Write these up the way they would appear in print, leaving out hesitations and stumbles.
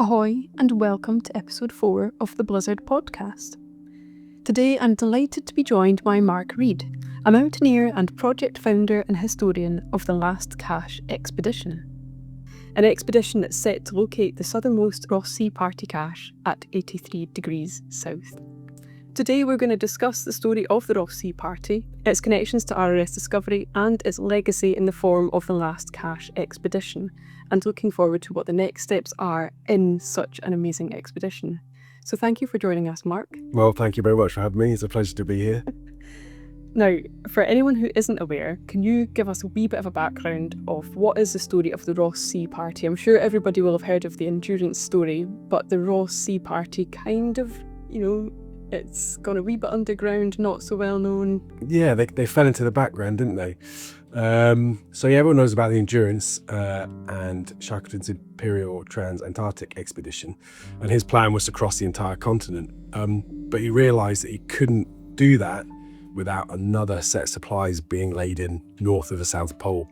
Ahoy and welcome to episode 4 of the Blizzard podcast. Today I'm delighted to be joined by Mark Reed, a mountaineer and project founder and historian of the Last Cache expedition. An expedition that's set to locate the southernmost Ross Sea Party cache at 83 degrees south. Today we're going to discuss the story of the Ross Sea Party, its connections to RRS Discovery and its legacy in the form of the Last Cache expedition, and looking forward to what the next steps are in such an amazing expedition. So thank you for joining us, Mark. Well, thank you very much for having me. It's a pleasure to be here. Now, for anyone who isn't aware, can you give us a wee bit of a background of what is the story of the Ross Sea Party? I'm sure everybody will have heard of the Endurance story, but the Ross Sea Party kind of, it's gone a wee bit underground, not so well known. Yeah, they fell into the background, didn't they? Everyone knows about the Endurance and Shackleton's Imperial Trans-Antarctic expedition, and his plan was to cross the entire continent. But he realised that he couldn't do that without another set of supplies being laid in north of the South Pole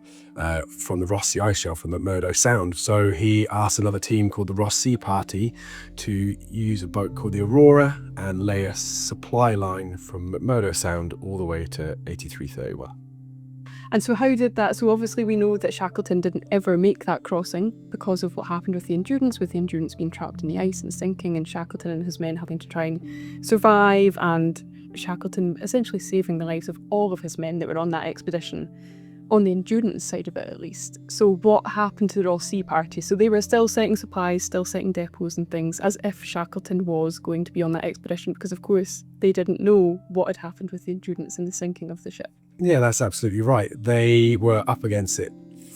from the Ross Sea ice shelf from McMurdo Sound. So he asked another team called the Ross Sea Party to use a boat called the Aurora and lay a supply line from McMurdo Sound all the way to 8331. And so how did that, so obviously we know that Shackleton didn't ever make that crossing because of what happened with the Endurance being trapped in the ice and sinking, and Shackleton and his men having to try and survive, and Shackleton essentially saving the lives of all of his men that were on that expedition, on the Endurance side of it at least. So what happened to the Ross Sea Party? So they were still setting supplies, still setting depots and things, as if Shackleton was going to be on that expedition, because of course they didn't know what had happened with the Endurance and the sinking of the ship. Yeah, that's absolutely right. They were up against it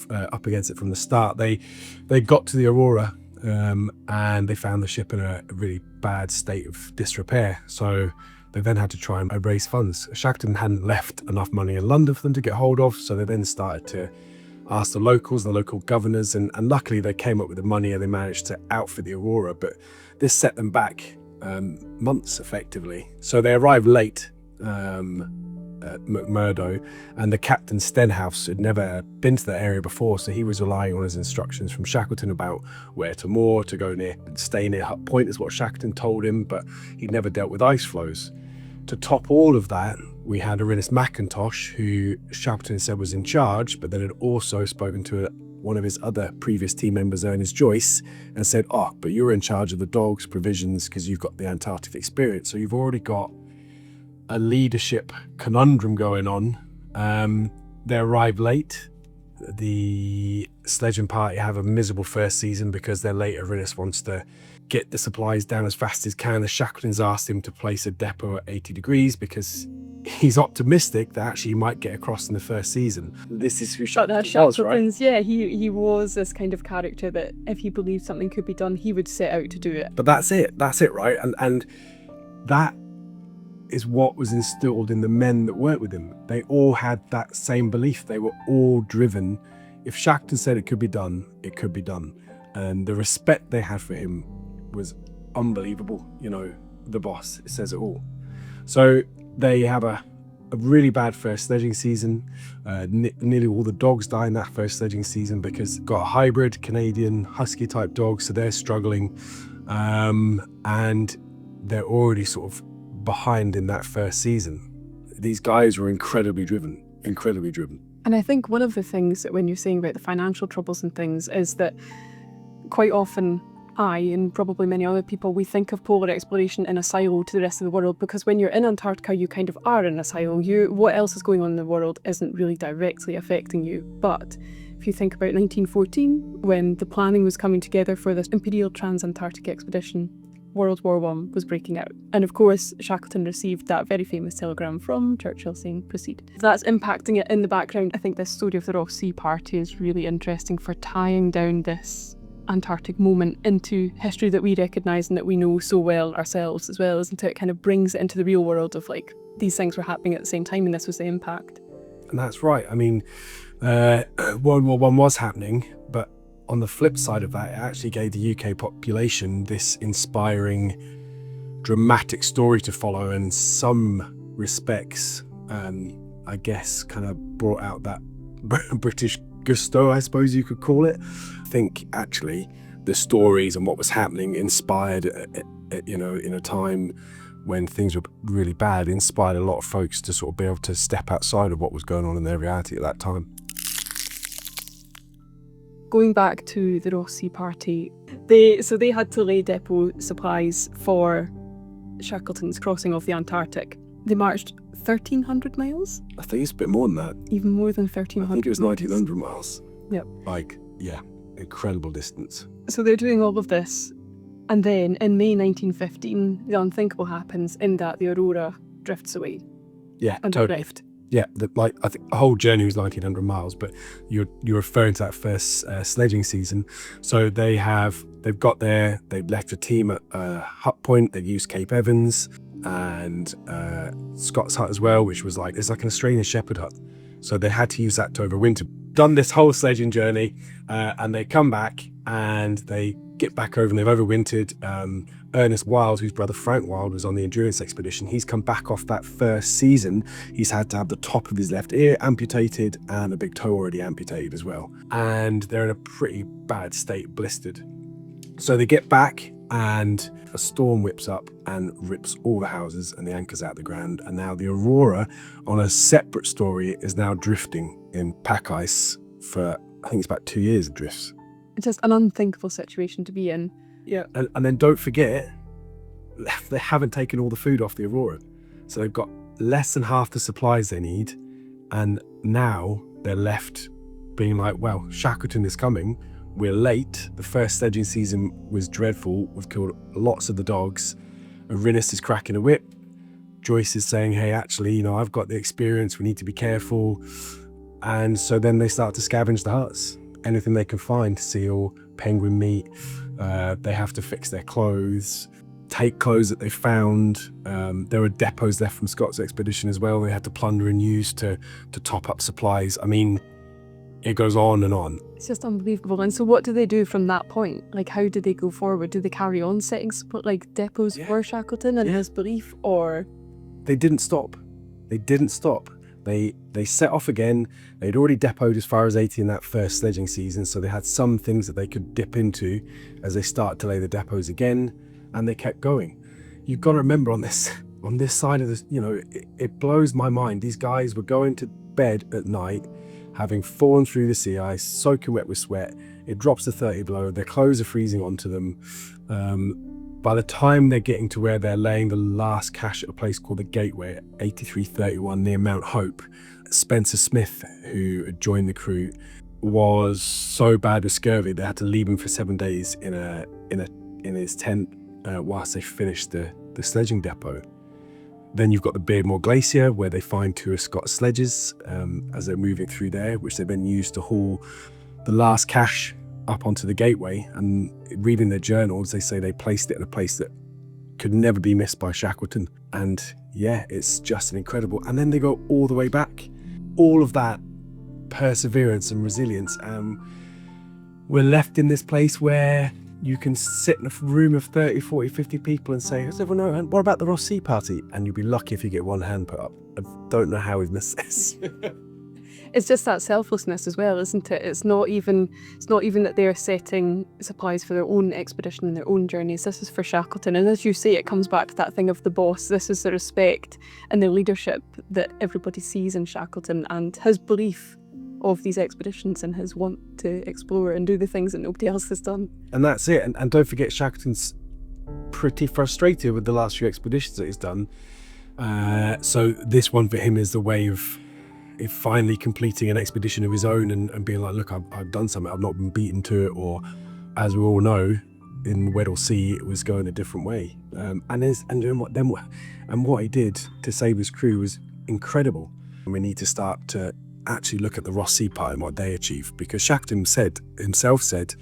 from the start. They got to the Aurora and they found the ship in a really bad state of disrepair. So they then had to try and raise funds. Shackleton hadn't left enough money in London for them to get hold of, so they then started to ask the locals, the local governors, and luckily they came up with the money and they managed to outfit the Aurora, but this set them back months effectively. So they arrived late at McMurdo, and the captain Stenhouse had never been to that area before, so he was relying on his instructions from Shackleton about where to moor, to go near, stay near Hut Point is what Shackleton told him, but he'd never dealt with ice flows. To top all of that, we had Ernest McIntosh, who Shackleton said was in charge, but then had also spoken to one of his other previous team members, Ernest Joyce, and said, but you're in charge of the dogs, provisions, because you've got the Antarctic experience, so you've already got a leadership conundrum going on. They arrive late. The sledging party have a miserable first season because they're late. Ernest wants to get the supplies down as fast as can. The Shackleton's asked him to place a depot at 80 degrees because he's optimistic that actually he might get across in the first season. This is who Shackleton was, right? Yeah, he was this kind of character that if he believed something could be done, he would set out to do it. But that's it, right? And that is what was instilled in the men that worked with him. They all had that same belief. They were all driven. If Shackleton said it could be done, it could be done. And the respect they had for him was unbelievable. The boss, it says it all. So they have a really bad first sledging season. Nearly all the dogs die in that first sledging season because they've got a hybrid Canadian husky type dog, so they're struggling. And they're already sort of behind in that first season. These guys were incredibly driven. And I think one of the things that when you're saying about the financial troubles and things is that quite often I, and probably many other people, we think of polar exploration in a silo to the rest of the world, because when you're in Antarctica you kind of are in a silo. What else is going on in the world isn't really directly affecting you. But if you think about 1914, when the planning was coming together for this Imperial Trans-Antarctic expedition, World War I was breaking out. And of course, Shackleton received that very famous telegram from Churchill saying, proceed. That's impacting it in the background. I think this story of the Ross Sea Party is really interesting for tying down this Antarctic moment into history that we recognise and that we know so well ourselves as well, isn't it? It kind of brings it into the real world of these things were happening at the same time and this was the impact. And that's right. I mean, World War I was happening, but on the flip side of that, it actually gave the UK population this inspiring, dramatic story to follow, and in some respects, I guess, kind of brought out that British gusto, I suppose you could call it. I think actually the stories and what was happening inspired, you know, in a time when things were really bad, inspired a lot of folks to sort of be able to step outside of what was going on in their reality at that time. Going back to the Ross Sea Party, they had to lay depot supplies for Shackleton's crossing of the Antarctic. They marched 1,300 miles? I think it's a bit more than that. Even more than 1,300 I think it was 1,900 miles. Yep. Like, yeah, incredible distance. So they're doing all of this. And then in May 1915, the unthinkable happens in that the Aurora drifts away. Yeah, And totally. adrift. Yeah, like I think the whole journey was 1,900 miles, but you're referring to that first sledging season. So they've got there, they've left a team at Hut Point, they've used Cape Evans and Scott's Hut as well, which was like, it's like an Australian shepherd hut. So they had to use that to overwinter. Done this whole sledging journey, and they come back and they get back over and they've overwintered. Ernest Wild, whose brother Frank Wild was on the endurance expedition, he's come back off that first season. He's had to have the top of his left ear amputated and a big toe already amputated as well. And they're in a pretty bad state, blistered. So they get back and a storm whips up and rips all the houses and the anchors out the ground. And now the Aurora, on a separate story, is now drifting in pack ice for, I think it's about 2 years it drifts. It's just an unthinkable situation to be in. Yeah, and then don't forget, they haven't taken all the food off the Aurora. So they've got less than half the supplies they need. And now they're left being like, well, Shackleton is coming. We're late. The first sledging season was dreadful. We've killed lots of the dogs. Ernest is cracking a whip. Joyce is saying, hey, actually, you know, I've got the experience. We need to be careful. And so then they start to scavenge the huts. Anything they can find, seal, penguin meat. They have to fix their clothes, take clothes that they found. There were depots left from Scott's expedition as well. They had to plunder and use to top up supplies. I mean, it goes on and on. It's just unbelievable. And so what do they do from that point? Like, how do they go forward? Do they carry on setting like depots for Shackleton and his belief, or? They didn't stop. They didn't stop. They set off again. They'd already depoted as far as 80 in that first sledging season, so they had some things that they could dip into as they started to lay the depots again, and they kept going. You've got to remember on this side of this, you know, it blows my mind. These guys were going to bed at night, having fallen through the sea ice, soaking wet with sweat. It drops to 30 below. Their clothes are freezing onto them. By the time they're getting to where they're laying the last cache at a place called the Gateway at 8331 near Mount Hope, Spencer Smith, who had joined the crew, was so bad with scurvy they had to leave him for 7 days in his tent whilst they finished the sledging depot. Then you've got the Beardmore Glacier, where they find 2 of Scott's sledges as they're moving through there, which they then use to haul the last cache up onto the Gateway. And reading their journals, they say they placed it in a place that could never be missed by Shackleton. And yeah, it's just an incredible. And then they go all the way back. All of that perseverance and resilience. We're left in this place where you can sit in a room of 30, 40, 50 people and say, does everyone know? What about the Ross Sea Party? And you'll be lucky if you get one hand put up. I don't know how we've missed this. It's just that selflessness as well, isn't it? It's not even that they're setting supplies for their own expedition and their own journeys. This is for Shackleton. And as you say, it comes back to that thing of the boss. This is the respect and the leadership that everybody sees in Shackleton, and his belief of these expeditions and his want to explore and do the things that nobody else has done. And that's it. And don't forget, Shackleton's pretty frustrated with the last few expeditions that he's done. So this one for him is the way of finally completing an expedition of his own and being like, look, I've done something. I've not been beaten to it. Or, as we all know, in Weddell Sea, it was going a different way. And what he did to save his crew was incredible. And we need to start to actually look at the Ross Sea Party and what they achieved, because Shackleton himself said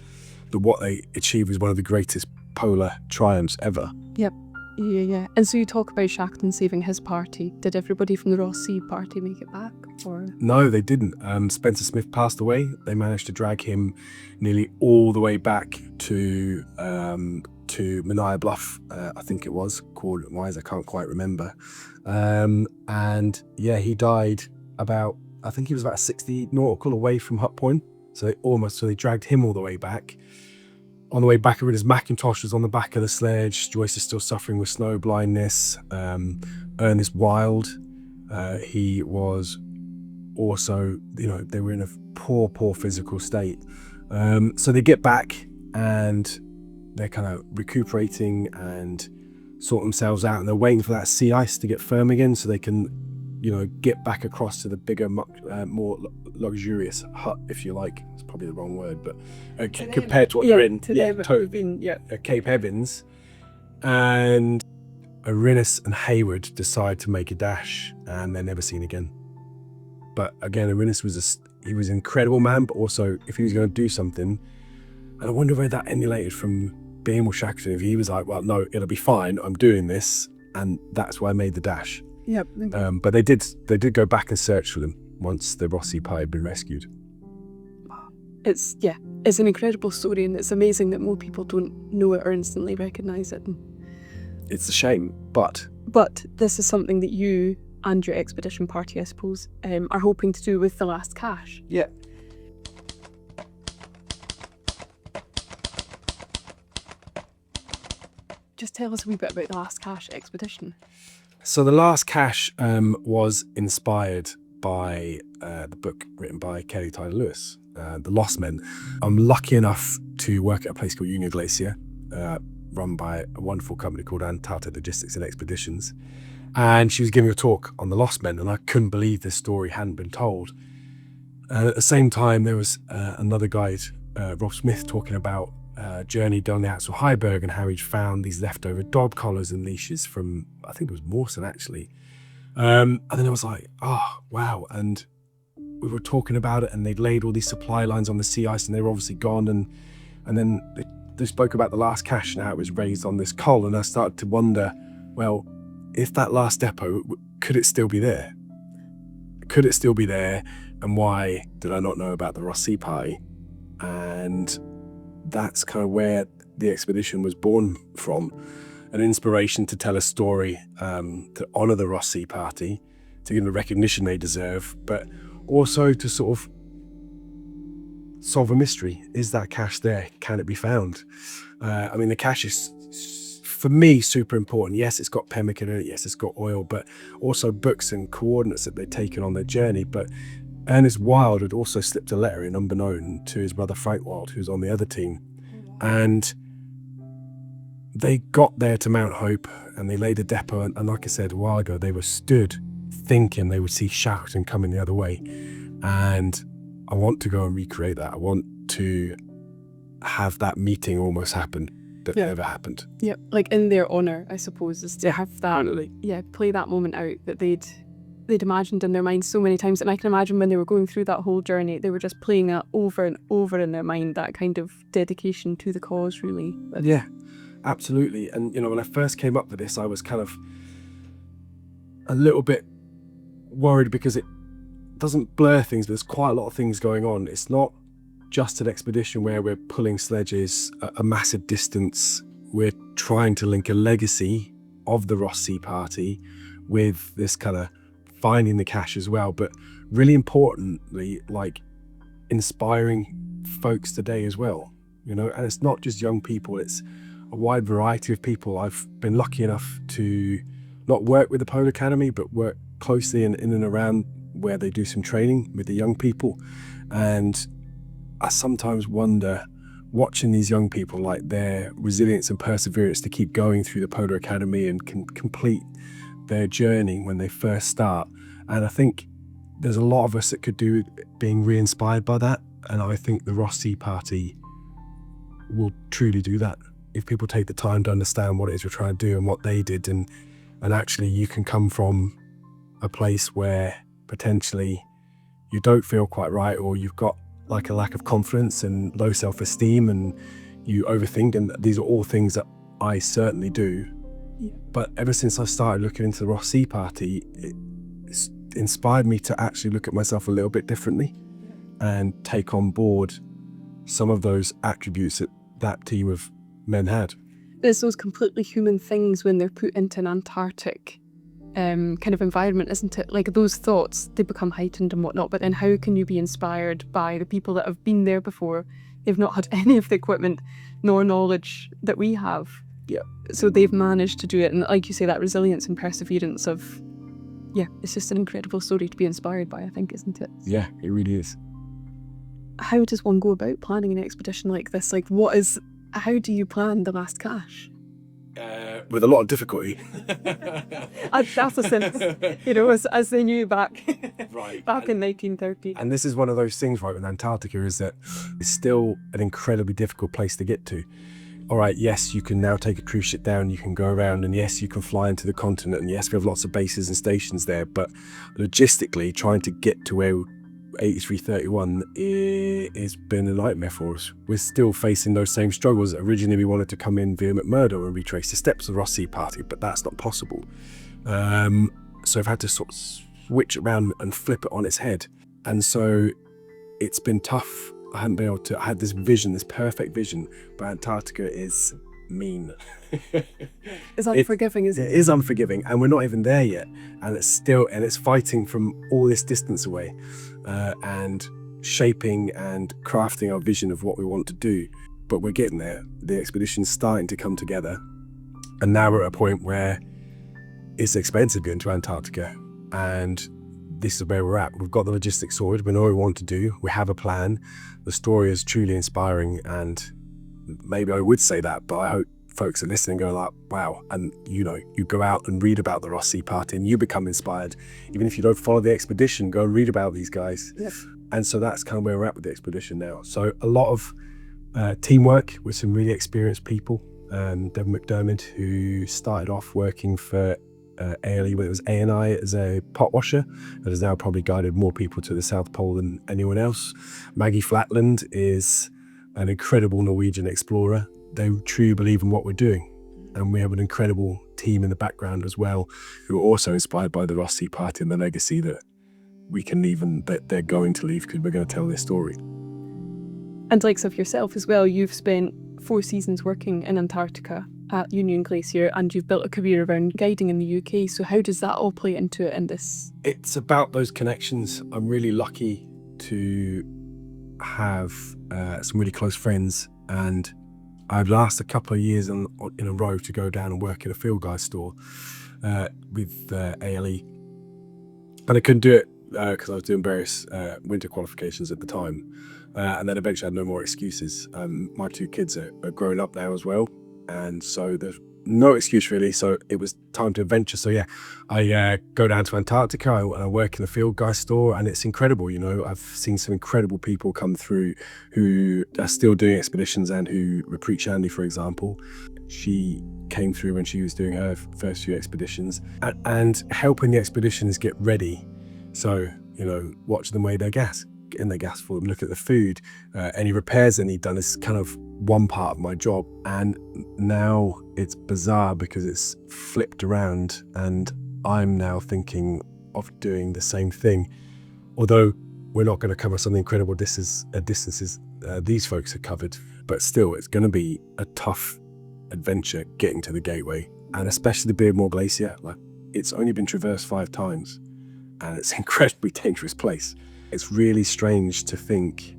that what they achieved was one of the greatest polar triumphs ever. Yep. Yeah. And so you talk about Shackleton saving his party. Did everybody from the Ross Sea Party make it back? Or? No, they didn't. Spencer Smith passed away. They managed to drag him nearly all the way back to Mania Bluff, I think it was, called Wise, I can't quite remember. And yeah, he died I think he was about 60 nautical away from Hut Point. So they dragged him all the way back. On the way back, his Macintosh was on the back of the sledge. Joyce is still suffering with snow blindness. Ernest Wild, he was also, they were in a poor physical state. So they get back and they're kind of recuperating and sort themselves out, and they're waiting for that sea ice to get firm again so they can, get back across to the bigger, more luxurious hut, if you like. It's probably the wrong word, but compared to what they're in, Cape Evans. And Ernest and Hayward decide to make a dash, and they're never seen again. But again, Ernest he was an incredible man, but also if he was going to do something, and I wonder where that emulated from being with Shackleton. If he was like, well, no, it'll be fine, I'm doing this, and that's why I made the dash. Yep. But they did go back and search for them once the Ross Sea Pie had been rescued. It's an incredible story, and it's amazing that more people don't know it or instantly recognise it. It's a shame, but this is something that you and your expedition party, I suppose, are hoping to do with the last cache. Yeah. Just tell us a wee bit about the last cache expedition. So the last cache was inspired by the book written by Kelly Tyler Lewis, The Lost Men. I'm lucky enough to work at a place called Mountaineer Glacier, run by a wonderful company called Antarctic Logistics and Expeditions. And she was giving a talk on the Lost Men, and I couldn't believe this story hadn't been told. And at the same time, there was another guide, Rob Smith, talking about a journey down the Axel Heiberg and how he'd found these leftover dog collars and leashes from, I think it was Mawson actually. And then I was like, oh, wow. And we were talking about it, and they'd laid all these supply lines on the sea ice, and they were obviously gone. And then they spoke about the last cache and how it was raised on this col. And I started to wonder, well, if that last depot, could it still be there? Could it still be there? And why did I not know about the Ross Sea Pie? And that's kind of where the expedition was born from. An inspiration to tell a story, to honour the Ross Sea Party, to give them the recognition they deserve, but also to sort of solve a mystery. Is that cache there? Can it be found? I mean, the cache is, for me, super important. Yes, it's got pemmican in it. Yes, it's got oil, but also books and coordinates that they'd taken on their journey. But Ernest Wild had also slipped a letter in unbeknown to his brother Frank Wild, who's on the other team. And they got there to Mount Hope and they laid a depot. And like I said a while ago, they were stood thinking they would see Shackleton coming the other way. And I want to go and recreate that. I want to have that meeting almost happen that never happened. Yeah, like in their honour, I suppose, is to have that, play that moment out that they'd imagined in their mind so many times. And I can imagine when they were going through that whole journey, they were just playing that over and over in their mind, that kind of dedication to the cause, really. Yeah, absolutely. And, when I first came up with this, I was kind of a little bit worried because it doesn't blur things, but there's quite a lot of things going on. It's not just an expedition where we're pulling sledges a massive distance. We're trying to link a legacy of the Ross Sea Party with this kind of finding the cache as well, but really importantly, like inspiring folks today as well, and it's not just young people, it's a wide variety of people. I've been lucky enough to not work with the Polar Academy, but work closely in and around where they do some training with the young people. And I sometimes wonder, watching these young people, like their resilience and perseverance to keep going through the Polar Academy and can complete their journey when they first start. And I think there's a lot of us that could do being re-inspired by that. And I think the Ross Sea Party will truly do that if people take the time to understand what it is we're trying to do and what they did. And actually you can come from a place where potentially you don't feel quite right, or you've got like a lack of confidence and low self-esteem and you overthink. And these are all things that I certainly do. Yeah. But ever since I started looking into the Ross Sea Party, it's inspired me to actually look at myself a little bit differently and take on board some of those attributes that that team of men had. There's those completely human things when they're put into an Antarctic kind of environment, isn't it? Like those thoughts, they become heightened and whatnot, but then how can you be inspired by the people that have been there before? They've not had any of the equipment. nor knowledge that we have. Yeah. So they've managed to do it, and like you say, that resilience and perseverance of, yeah, it's just an incredible story to be inspired by, I think, isn't it? Yeah, it really is. How does one go about planning an expedition like this? Like, how do you plan the last cache? With a lot of difficulty. That's a sense, as they knew back Right. back in 1930. And this is one of those things, right, with Antarctica, is that it's still an incredibly difficult place to get to. All right, yes, you can now take a cruise ship down, you can go around, and yes, you can fly into the continent, and yes, we have lots of bases and stations there, but logistically, trying to get to where 8331 has been a nightmare for us. We're still facing those same struggles. Originally, we wanted to come in via McMurdo and retrace the steps of the Ross Sea Party, but that's not possible. So I've had to sort of switch around and flip it on its head. And so it's been tough. I hadn't been able to, I had this vision, this perfect vision, but Antarctica is mean. It's unforgiving, isn't it? It is unforgiving, and we're not even there yet. And it's fighting from all this distance away, and shaping and crafting our vision of what we want to do. But we're getting there. The expedition's starting to come together, and now we're at a point where it's expensive going to Antarctica, and this is where we're at. We've got the logistics sorted. We know what we want to do. We have a plan. The story is truly inspiring, and maybe I would say that, but I hope folks are listening going like, wow. And you go out and read about the Ross Sea Party and you become inspired. Even if you don't follow the expedition, go and read about these guys. Yes. And so that's kind of where we're at with the expedition now. So a lot of teamwork with some really experienced people. Devon McDermott, who started off working for ALE when it was ANI as a pot washer, and has now probably guided more people to the South Pole than anyone else. Maggie Flatland is an incredible Norwegian explorer. They truly believe in what we're doing, and we have an incredible team in the background as well, who are also inspired by the Ross Sea Party and the legacy that we can leave and that they're going to leave, because we're going to tell their story. And likes of yourself as well, you've spent 4 seasons working in Antarctica at Union Glacier, and you've built a career around guiding in the UK. So how does that all play into it in this? It's about those connections. I'm really lucky to have some really close friends, and I've last a couple of years in a row to go down and work in a field guide store with ALE, and I couldn't do it because I was doing various winter qualifications at the time, and then eventually I had no more excuses. My 2 kids are grown up now as well, and so there's no excuse really, so it was time to adventure. So yeah, I go down to Antarctica and I work in a field guide store, and it's incredible. I've seen some incredible people come through who are still doing expeditions, and who Repreet Shandy, for example, she came through when she was doing her first few expeditions, and helping the expeditions get ready. So watch them weigh their gas, getting their gas for them, look at the food, any repairs that need done is kind of one part of my job. And now it's bizarre because it's flipped around, and I'm now thinking of doing the same thing. Although we're not going to cover some of the incredible distances these folks have covered, but still it's going to be a tough adventure getting to the gateway, and especially the Beardmore Glacier. Like, it's only been traversed 5 times, and it's an incredibly dangerous place. It's really strange to think,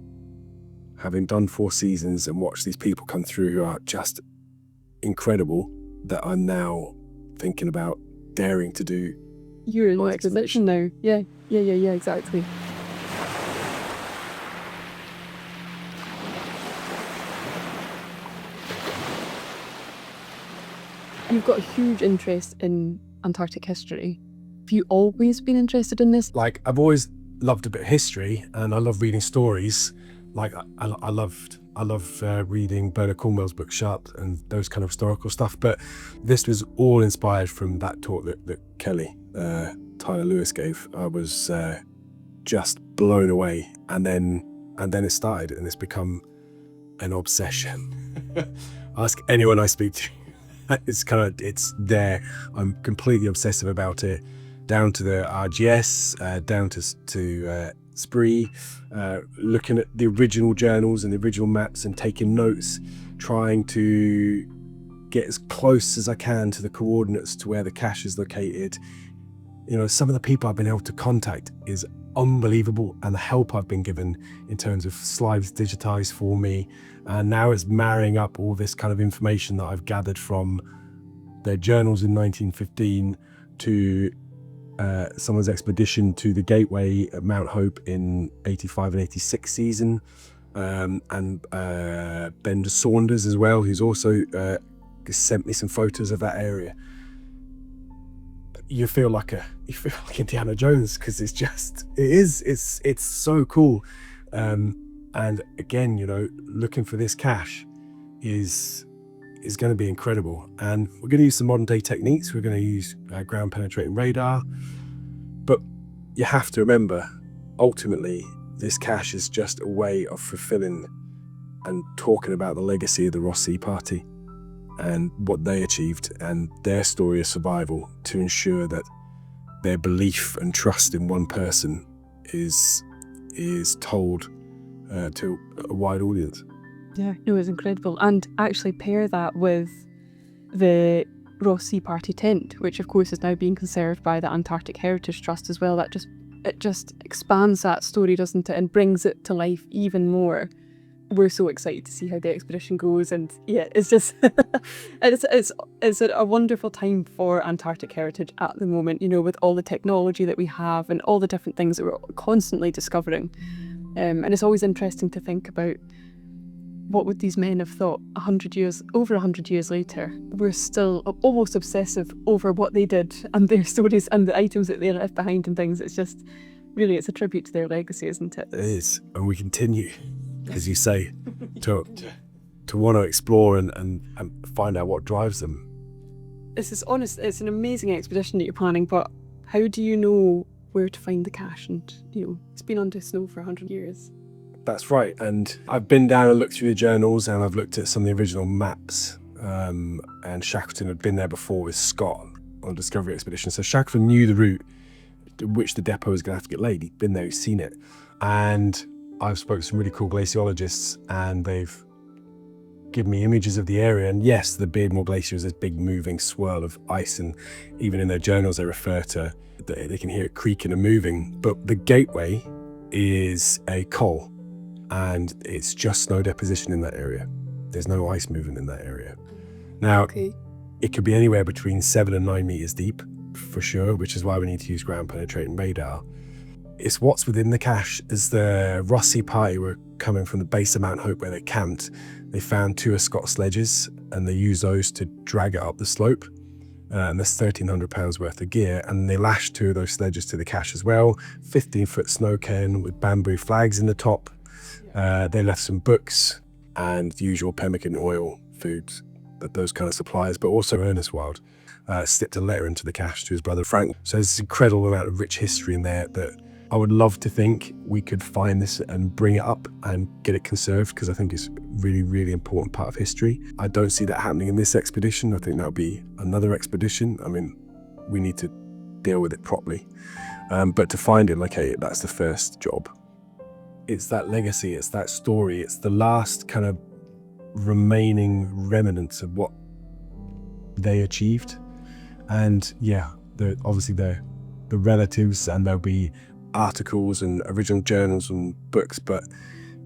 having done 4 seasons and watched these people come through who are just incredible, that I'm now thinking about daring to do. You're in the expedition now. Yeah, exactly. You've got a huge interest in Antarctic history. Have you always been interested in this? Like, I've always loved a bit of history, and I love reading stories. Like, I love reading Bernard Cornwell's book Sharp and those kind of historical stuff. But this was all inspired from that talk that Kelly Tyler Lewis gave. I was just blown away, and then it started, and it's become an obsession. Ask anyone I speak to. It's there. I'm completely obsessive about it, down to the RGS, down to Spree, looking at the original journals and the original maps and taking notes, trying to get as close as I can to the coordinates to where the cache is located. You know, some of the people I've been able to contact is unbelievable, and the help I've been given in terms of slides digitized for me, and now it's marrying up all this kind of information that I've gathered from their journals in 1915 to someone's expedition to the Gateway at Mount Hope in 85 and 86 season, and Ben Saunders as well, who's also sent me some photos of that area. You feel like Indiana Jones, because it's so cool. And again, you know, looking for this cache is going to be incredible. And we're going to use some modern day techniques. We're going to use ground penetrating radar, but you have to remember, ultimately, this cache is just a way of fulfilling and talking about the legacy of the Ross Sea Party and what they achieved and their story of survival, to ensure that their belief and trust in one person is told to a wide audience. Yeah, it was incredible. And actually pair that with the Ross Sea Party tent, which of course is now being conserved by the Antarctic Heritage Trust as well. It just expands that story, doesn't it, and brings it to life even more. We're so excited to see how the expedition goes, and yeah, it's just it's a wonderful time for Antarctic heritage at the moment, you know, with all the technology that we have and all the different things that we're constantly discovering. And it's always interesting to think about, what would these men have thought over 100 years later? We're still almost obsessive over what they did and their stories and the items that they left behind and things. It's just, really, it's a tribute to their legacy, isn't it? It is, and we continue, as you say, to want to explore and find out what drives them. It's an amazing expedition that you're planning, but how do you know where to find the cache? And, you know, it's been under snow for 100 years. That's right, and I've been down and looked through the journals, and I've looked at some of the original maps, and Shackleton had been there before with Scott on a discovery expedition, so Shackleton knew the route to which the depot was going to have to get laid. He'd been there, he's seen it, and I've spoken to some really cool glaciologists, and they've given me images of the area. And yes, the Beardmore Glacier is this big moving swirl of ice, and even in their journals they refer to, they can hear it creaking and moving. But the Gateway is a col, and it's just snow deposition in that area. There's no ice movement in that area. Now, It could be anywhere between 7 and 9 meters deep, for sure, which is why we need to use ground penetrating radar. It's what's within the cache. As the Ross Sea Party were coming from the base of Mount Hope where they camped, they found 2 of Scott's sledges, and they used those to drag it up the slope. And there's 1,300 pounds worth of gear, and they lashed 2 of those sledges to the cache as well. 15-foot snow cairn with bamboo flags in the top. They left some books and usual pemmican oil, foods, those kind of supplies, but also Ernest slipped a letter into the cache to his brother Frank. So there's this incredible amount of rich history in there that I would love to think we could find this and bring it up and get it conserved, because I think it's a really, really important part of history. I don't see that happening in this expedition. I think that'll be another expedition. I mean, we need to deal with it properly. But to find it, like, hey, that's the first job. It's that legacy, it's that story, it's the last kind of remaining remnants of what they achieved. And yeah, obviously the relatives, and there'll be articles and original journals and books, but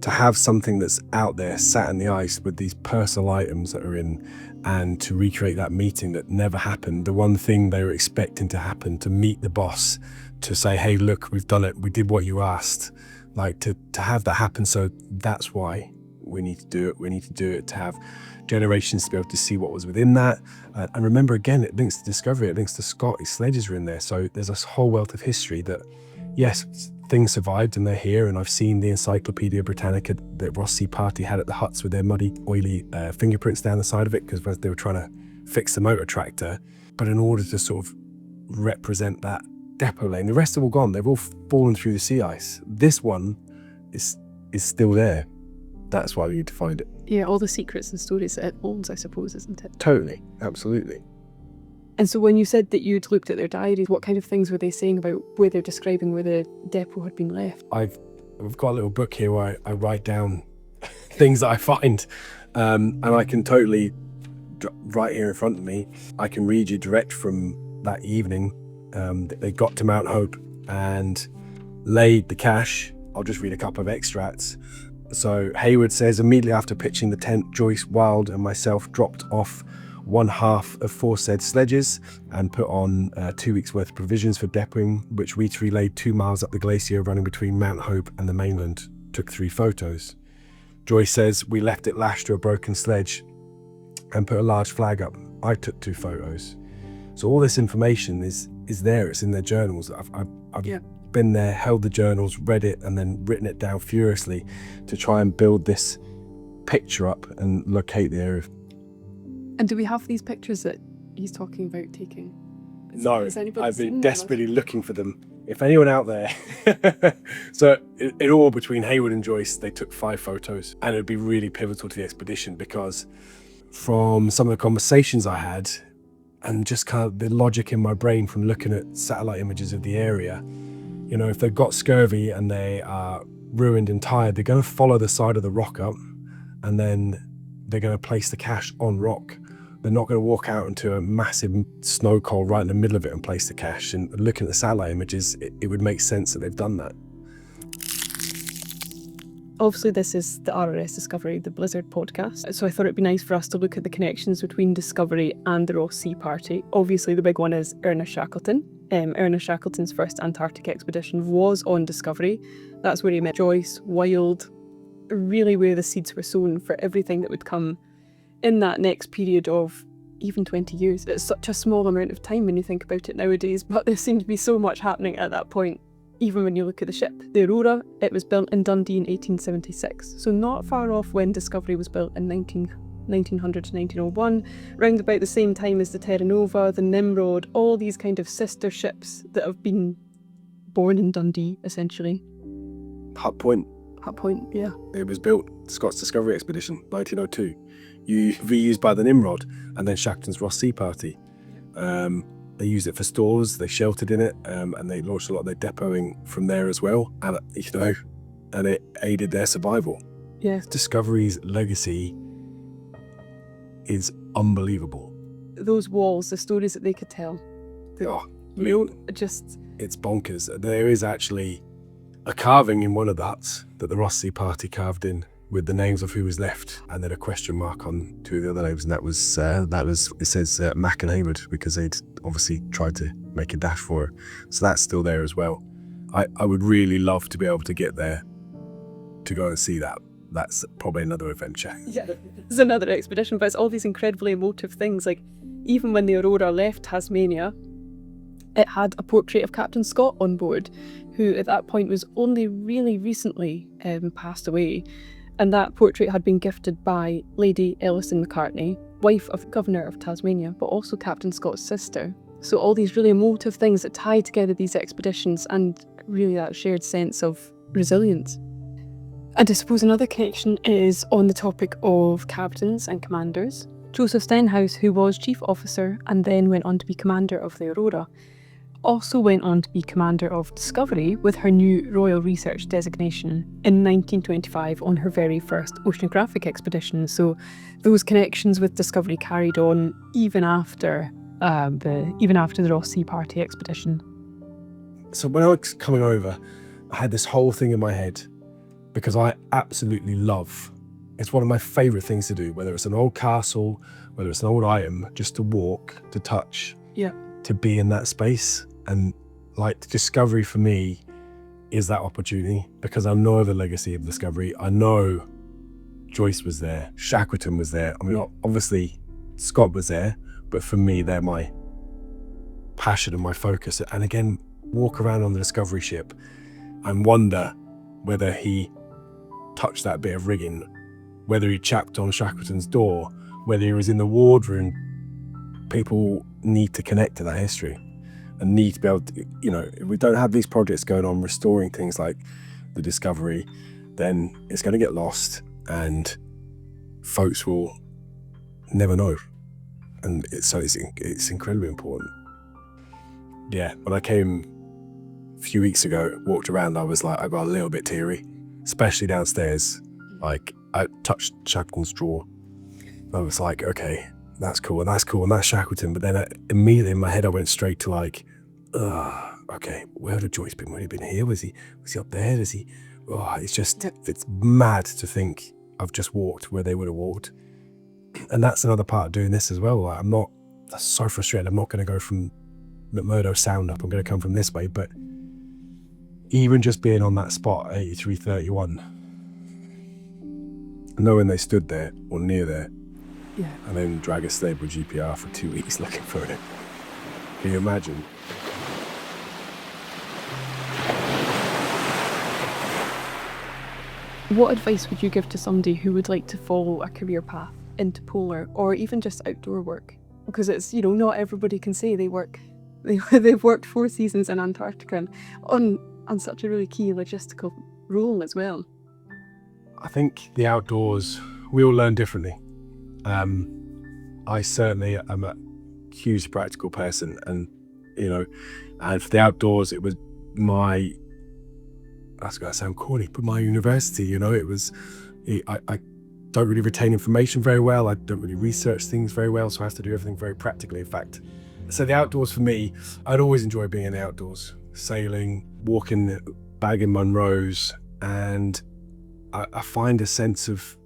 to have something that's out there sat in the ice with these personal items that are in, and to recreate that meeting that never happened, the one thing they were expecting to happen, to meet the boss, to say, hey, look, we've done it, we did what you asked, like to have that happen. So that's why we need to do it. We need to do it to have generations to be able to see what was within that. And remember, again, it links to Discovery, it links to Scott, his sledges are in there. So there's this whole wealth of history that, yes, things survived and they're here. And I've seen the Encyclopedia Britannica that Ross Sea Party had at the huts with their muddy, oily fingerprints down the side of it, because they were trying to fix the motor tractor. But in order to sort of represent that depot lane, the rest are all gone. They've all fallen through the sea ice. This one is still there. That's why we need to find it. Yeah, all the secrets and stories that it holds, I suppose, isn't it? Totally, absolutely. And so when you said that you'd looked at their diaries, what kind of things were they saying about where they're describing where the depot had been left? I've got a little book here where I write down things that I find, and I can totally, right here in front of me, I can read you direct from that evening, They got to Mount Hope and laid the cache. I'll just read a couple of extracts. So Hayward says, immediately after pitching the tent, Joyce, Wild and myself dropped off one half of four said sledges and put on 2 weeks worth of provisions for depoting, which we relayed 2 miles up the glacier running between Mount Hope and the mainland. Took 3 photos. Joyce says, we left it lashed to a broken sledge and put a large flag up. I took 2 photos. So all this information is there. It's in their journals. I've been there, held the journals, read it, and then written it down furiously to try and build this picture up and locate the area. And do we have these pictures that he's talking about taking? No, I've been desperately looking for them. If anyone out there, so in all between Hayward and Joyce, they took 5 photos, and it would be really pivotal to the expedition because from some of the conversations I had and just kind of the logic in my brain from looking at satellite images of the area, you know, if they've got scurvy and they are ruined and tired, they're going to follow the side of the rock up and then they're going to place the cache on rock. They're not going to walk out into a massive snow col right in the middle of it and place the cache. And looking at the satellite images, it would make sense that they've done that. Obviously, this is the RRS Discovery, the Blizzard podcast. So I thought it'd be nice for us to look at the connections between Discovery and the Ross Sea Party. Obviously, the big one is Ernest Shackleton. Ernest Shackleton's first Antarctic expedition was on Discovery. That's where he met Joyce, Wild, really where the seeds were sown for everything that would come in that next period of even 20 years. It's such a small amount of time when you think about it nowadays, but there seemed to be so much happening at that point, even when you look at the ship. The Aurora, it was built in Dundee in 1876, so not far off when Discovery was built in 1900 to 1901, round about the same time as the Terra Nova, the Nimrod, all these kind of sister ships that have been born in Dundee, essentially. Hut Point. Hut Point, yeah. It was built, Scott's Discovery Expedition, 1902. Reused by the Nimrod, and then Shackleton's Ross Sea Party. They used it for stores, they sheltered in it, and they launched a lot of their depoting from there as well. And and it aided their survival. Yeah. Discovery's legacy is unbelievable. Those walls, the stories that they could tell. It's bonkers. There is actually a carving in one of the huts that the Ross Sea Party carved in, with the names of who was left, and then a question mark on 2 of the other names, and that was it says Mac and Hayward, because they'd obviously tried to make a dash for it. So that's still there as well. I would really love to be able to get there to go and see that. That's probably another adventure. Yeah, it's another expedition, but it's all these incredibly emotive things. Like, even when the Aurora left Tasmania, it had a portrait of Captain Scott on board, who at that point was only really recently passed away. And that portrait had been gifted by Lady Ellison McCartney, wife of the Governor of Tasmania, but also Captain Scott's sister. So all these really emotive things that tie together these expeditions and really that shared sense of resilience. And I suppose another connection is on the topic of captains and commanders. Joseph Stenhouse, who was chief officer and then went on to be commander of the Aurora, also went on to be commander of Discovery with her new Royal Research designation in 1925 on her very first oceanographic expedition. So those connections with Discovery carried on even after the Ross Sea Party expedition. So when I was coming over, I had this whole thing in my head, because I absolutely love, it's one of my favourite things to do, whether it's an old castle, whether it's an old item, just to walk, to touch, to be in that space. And like Discovery for me is that opportunity, because I know the legacy of Discovery. I know Joyce was there, Shackleton was there. I mean, obviously Scott was there, but for me, they're my passion and my focus. And again, walk around on the Discovery ship and wonder whether he touched that bit of rigging, whether he chapped on Shackleton's door, whether he was in the wardroom. People need to connect to that history and need to be able to, if we don't have these projects going on restoring things like the Discovery, then it's going to get lost and folks will never know. And it's incredibly important. Yeah, when I came a few weeks ago, walked around, I got a little bit teary, especially downstairs. Like, I touched Shackleton's drawer. I was like, okay, that's cool, and that's Shackleton. But then immediately in my head, I went straight to Okay, where would have Joyce been? Would he been here? Was he up there? It's mad to think I've just walked where they would have walked. And that's another part of doing this as well. Like, that's so frustrating. I'm not going to go from McMurdo Sound up. I'm going to come from this way. But even just being on that spot, 8331, knowing they stood there or near there, Yeah. and then drag a stable GPR for 2 weeks looking for it. Can you imagine? What advice would you give to somebody who would like to follow a career path into polar or even just outdoor work? Because it's, not everybody can say they've worked 4 seasons in Antarctica and on such a really key logistical role as well. I think the outdoors, we all learn differently. I certainly am a huge practical person, and for the outdoors, it was that's going to sound corny, but my university, I don't really retain information very well. I don't really research things very well, so I have to do everything very practically, in fact. So the outdoors for me, I'd always enjoy being in the outdoors, sailing, walking, bagging Munros, and I find a sense of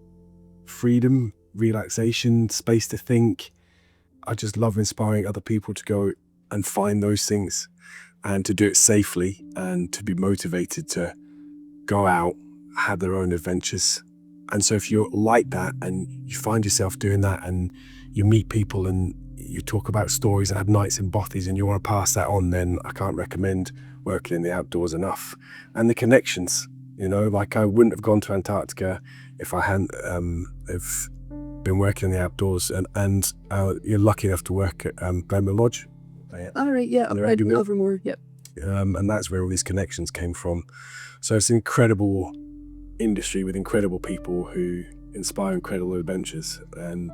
freedom, relaxation, space to think. I just love inspiring other people to go and find those things and to do it safely and to be motivated to go out, have their own adventures. And so if you're like that and you find yourself doing that and you meet people and you talk about stories and have nights in bothies and you want to pass that on, then I can't recommend working in the outdoors enough. And the connections, like I wouldn't have gone to Antarctica if I hadn't have been working in the outdoors, and you're lucky enough to work at Glenmore Lodge. All right, yeah, And they're Overmore, yep. And that's where all these connections came from. So it's an incredible industry with incredible people who inspire incredible adventures, and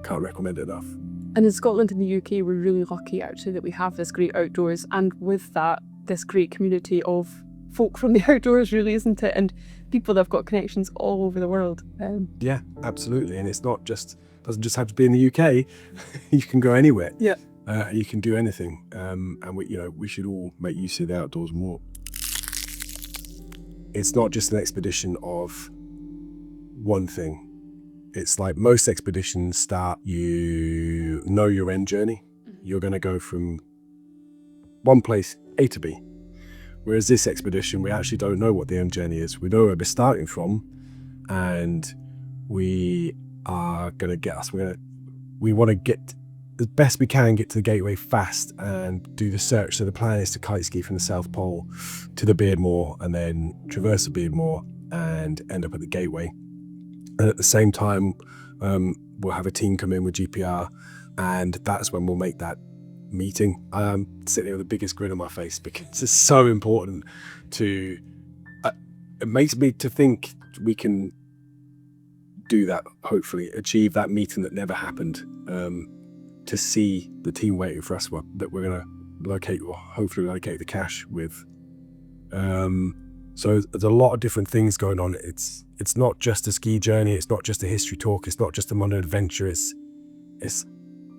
can't recommend it enough. And in Scotland and the UK, we're really lucky actually that we have this great outdoors, and with that, this great community of folk from the outdoors, really, isn't it? And people that have got connections all over the world. Yeah, absolutely. And it's doesn't just have to be in the UK. You can go anywhere. Yeah. You can do anything. And we should all make use of the outdoors more. It's not just an expedition of one thing. It's like most expeditions start, you know your end journey. You're going to go from one place, A to B. Whereas this expedition, we actually don't know what the end journey is. We know where we're starting from, and we are going to get us. We want to get as best we can, get to the gateway fast and do the search. So the plan is to kite ski from the South Pole to the Beardmore and then traverse the Beardmore and end up at the gateway. And at the same time, we'll have a team come in with GPR, and that's when we'll make that meeting. I'm sitting there with the biggest grin on my face because it's so important to it makes me to think we can do that, hopefully achieve that meeting that never happened, to see the team waiting for us that we're going to locate, or hopefully locate the cache with. So there's a lot of different things going on. It's not just a ski journey, it's not just a history talk, it's not just a modern adventure, it's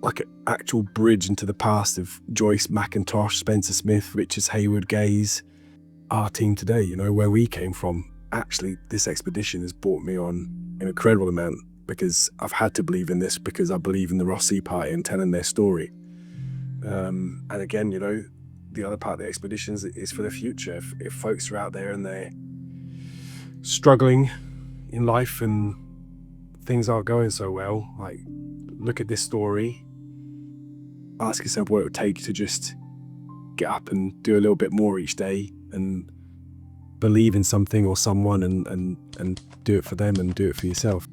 like an actual bridge into the past of Joyce, McIntosh, Spencer Smith, Richards, Hayward, Gaze, our team today, where we came from. Actually, this expedition has brought me on an incredible amount, because I've had to believe in this, because I believe in the Ross Sea Party and telling their story. And again, the other part of the expeditions is for the future. If folks are out there and they're struggling in life and things aren't going so well, like, look at this story, ask yourself what it would take to just get up and do a little bit more each day and believe in something or someone, and do it for them and do it for yourself.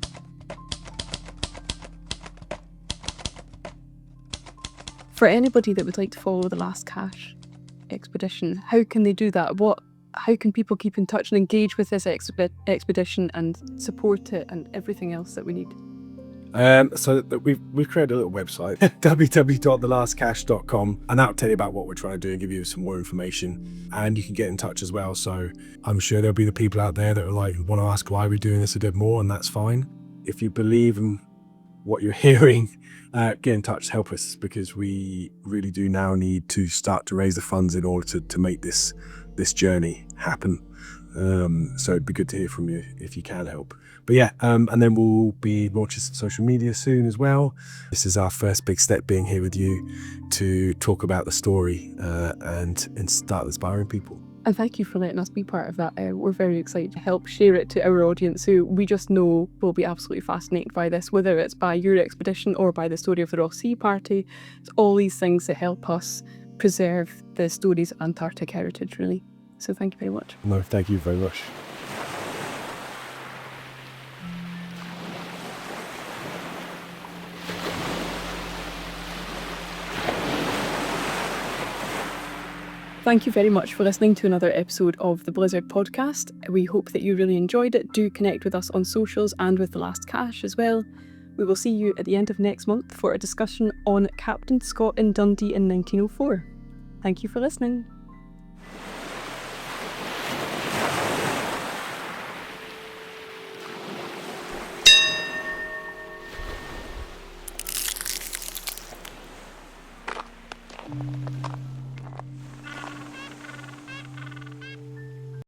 For anybody that would like to follow the Last Cache expedition, how can they do that? How can people keep in touch and engage with this expedition and support it and everything else that we need? So we've created a little website, www.thelastcache.com, and that'll tell you about what we're trying to do and give you some more information. And you can get in touch as well. So I'm sure there'll be the people out there that are like, want to ask why we're doing this a bit more, and that's fine. If you believe in what you're hearing get in touch, help us, because we really do now need to start to raise the funds in order to make this journey happen. So it'd be good to hear from you if you can help. But yeah, and then we'll be launching some social media soon as well. This is our first big step, being here with you to talk about the story and start inspiring people. And thank you for letting us be part of that. We're very excited to help share it to our audience, who we just know will be absolutely fascinated by this, whether it's by your expedition or by the story of the Ross Sea Party. It's all these things that help us preserve the stories of Antarctic heritage, really. So thank you very much. No, thank you very much. Thank you very much for listening to another episode of the Blizzard podcast. We hope that you really enjoyed it. Do connect with us on socials and with The Last Cache as well. We will see you at the end of next month for a discussion on Captain Scott in Dundee in 1904. Thank you for listening.